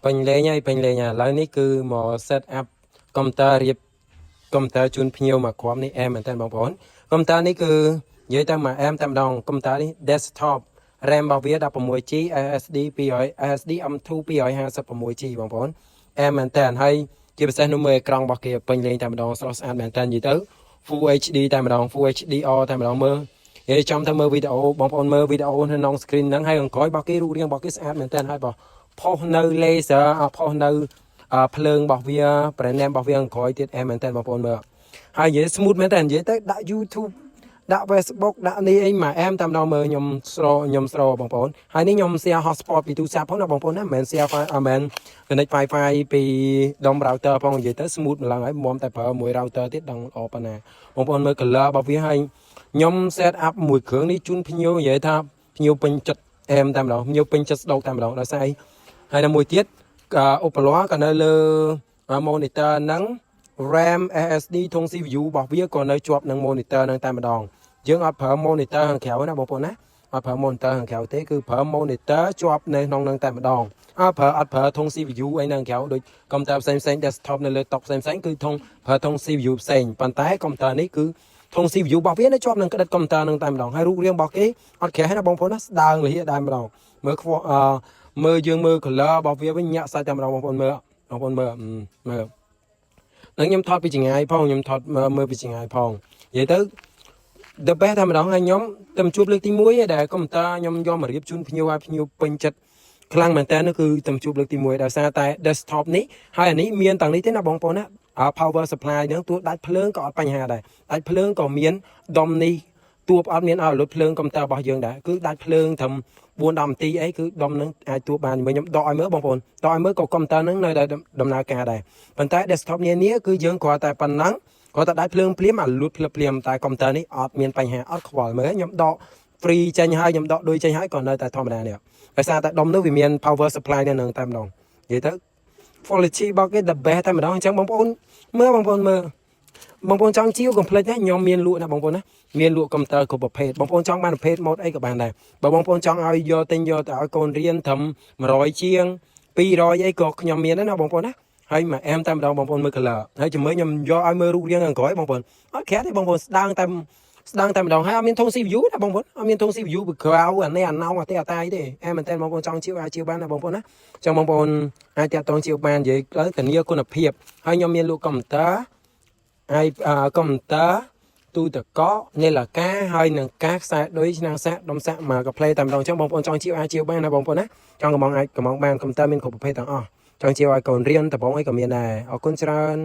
ពេញលេងឡើយនេះគឺមក set up កុំព្យូទ័ររៀបកុំព្យូទ័រជូនភ្ញៀវមកគ្រាប់នេះអែមមែនតើបងប្អូនកុំព្យូទ័រនេះគឺនិយាយទៅមកអែមតែម្ដងកុំព្យូទ័រនេះ desktop RAM របស់វា 16GB SSD 200 SSD M2 256GB បងប្អូនអែមមែនតើហើយជាពិសេសនោះមើលអេក្រង់របស់គេពេញលេងតែម្ដងស្រស់ស្អាតមែនតើនិយាយទៅ Full HD តែម្ដង Full HDR តែម្ដងមើលនិយាយចំទៅមើលវីដេអូបងប្អូនមើលវីដេអូនៅក្នុង screen ហ្នឹងហើយអង្គុយរបស់គេរូបរាងរបស់គេស្អាតមែនតើហើយបងផុសនៅ laser ផុសនៅភ្លើងរបស់វា brand របស់វាអង្គុយទៀតអែមមែនតើបងប្អូនមើលហើយនិយាយ smooth មែនតើនិយាយទៅដាក់ YouTube ដាក់ Facebook ដាក់នេះអីមកអែមតែម្ដងមើលខ្ញុំស្របងប្អូនហើយនេះខ្ញុំ share hotspot ពីទូរស័ព្ទផងណាបងប្អូនណាមិនមែន share file មិនមែន connect Wi-Fi ពីដុំ router ផងនិយាយទៅ smooth ម្លងហើយមុំតែប្រើមួយ router ទៀតដល់ល្អប៉ុណ្ណាបងប្អូនមើល color របស់វាហើយខ្ញុំ set up មួយគ្រឿងនេះជូនភ្ញៀវនិយាយថាភ្ញៀវពេញចិត្តអែមតែម្ដងភ្ញៀវពេញចិត្តស្ដោកតែម្ដងដោយសារហើយដល់មួយទៀតឧបករណ៍ក៏នៅលើ monitor ហ្នឹង RAM SSD ធុង CPU របស់វាក៏នៅជាប់នឹង monitor ហ្នឹងតែម្ដងយើងអត់ប្រើ monitor ខាងក្រៅណាបងប្អូនណាអត់ប្រើ monitor ខាងក្រៅទេគឺប្រើ monitor ជាប់នៅក្នុងហ្នឹងតែម្ដងអត់ប្រើធុង CPU អីនៅក្រៅដូចកុំព្យូទ័រផ្សេង desktop នៅលើ តុផ្សេងគឺធុងប្រើធុង CPU ផ្សេងប៉ុន្តែកុំព្យូទ័រនេះគឺធុង CPU របស់វានៅជាប់នឹងក្តិតកុំព្យូទ័រហ្នឹងតែម្ដងហើយរូបរាងរបស់គេអត់ក្រេះណាបងប្អូនណាស្ដើងលះដែរម្ដងមើលខ្វស់មើលយើងមើល color របស់វាវិញញាក់សាច់តែម្ដងបងប្អូនមើលនឹងខ្ញុំថតពីចម្ងាយផងខ្ញុំថតមើលពីចម្ងាយផងនិយាយទៅ the best តែម្ដងហើយខ្ញុំតែជួបលើកទី1ឯដែលកុំព្យូទ័រខ្ញុំយកមករៀបជូនភ្ញៀវឲ្យភ្ញៀវពេញចិត្តខ្លាំងមែនតើនោះគឺតែជួបលើកទី1ដោយសារតែ desktop នេះហើយអានេះមានទាំងនេះទេណាបងប្អូនណាpower supply ហ្នឹងទោះដាច់ភ្លើងក៏អត់បញ្ហាដែរដាច់ភ្លើងក៏មានដុំនេះទោះអត់មានឲ្យលុតភ្លើងកុំព្យូទ័ររបស់យើងដែរគឺដាច់ភ្លើងត្រឹម 4-10 នាទីអីគឺដុំហ្នឹងអាចទួបានខ្ញុំដកឲ្យមើលបងប្អូនដកឲ្យមើលក៏កុំព្យូទ័រហ្នឹងនៅតែដំណើរការដែរប៉ុន្តែ desktop នានាគឺយើងគ្រាន់តែប៉ុណ្ណឹងគាត់តែដាច់ភ្លើងភ្លាមអាលូតភ្លាមតែកុំព្យូទ័រនេះអត់មានបញ្ហាអត់ខ្វល់មើលខ្ញុំដក free ចេញហើយខ្ញុំដកដូចចេញហើយក៏នៅតែធម្មតានេះដោយសារតែដុំនោះវាមាន power supply នៅនឹងតែម្ដងនិយាយទៅ quality របស់គេ the best តែម្ដងអញ្ចឹងបងប្អូនមើលបងប្អូនចង់ជីវកុំភ្លេចណាខ្ញុំមានលក់ណាបងប្អូនណាមានលក់កុំព្យូទ័រគ្រប់ប្រភេទបងប្អូនចង់បានប្រភេទ mode អីក៏បានដែរបើបងប្អូនចង់ឲ្យយកទៅឲ្យកូនរៀនត្រឹម100ជាង200អីក៏ខ្ញុំមានដែរណាបងប្អូនណាហើយមកអែមតែម្ដងបងប្អូនមើល color ហើយជាមួយខ្ញុំយកឲ្យមើលរូបរាងខាងក្រោយបងប្អូនអត់ក្រែទេបងប្អូនស្ដាងតែម្ដងហើយអត់មានធុង CPU ណាបងប្អូនអត់មានធុង CPU ពីក្រៅអានេះអាណោអាទេអាតាយទេអែមមែនតើបងប្អូនចង់ជីវអាចជីវបានណាបងប្អូនណាចឹងបងប្អូនអាចតាក់ទងជីវបាននិយាយទៅធានាគុណភាពហើយខ្ញុំមានលក់កុំព្យូទ័រហើយកុំព្យូទ័រទូទឹកកកនេលកាហើយនឹងការខ្សែដូចឆ្នាំងសាក់ដុំសាក់មកកាផ្លេតែម្ដងចឹងបងប្អូនចង់ជីវអាចជីវបានណាបងប្អូនណាចង់កំងបានកុំព្យូទ័រមានកុំព្យូទ័រមានគ្រប់ប្រភេទទាំងអស់ចង់ជីវឲ្យកូនរៀនដំបងអីក៏មានដែរអរគុណច្រើន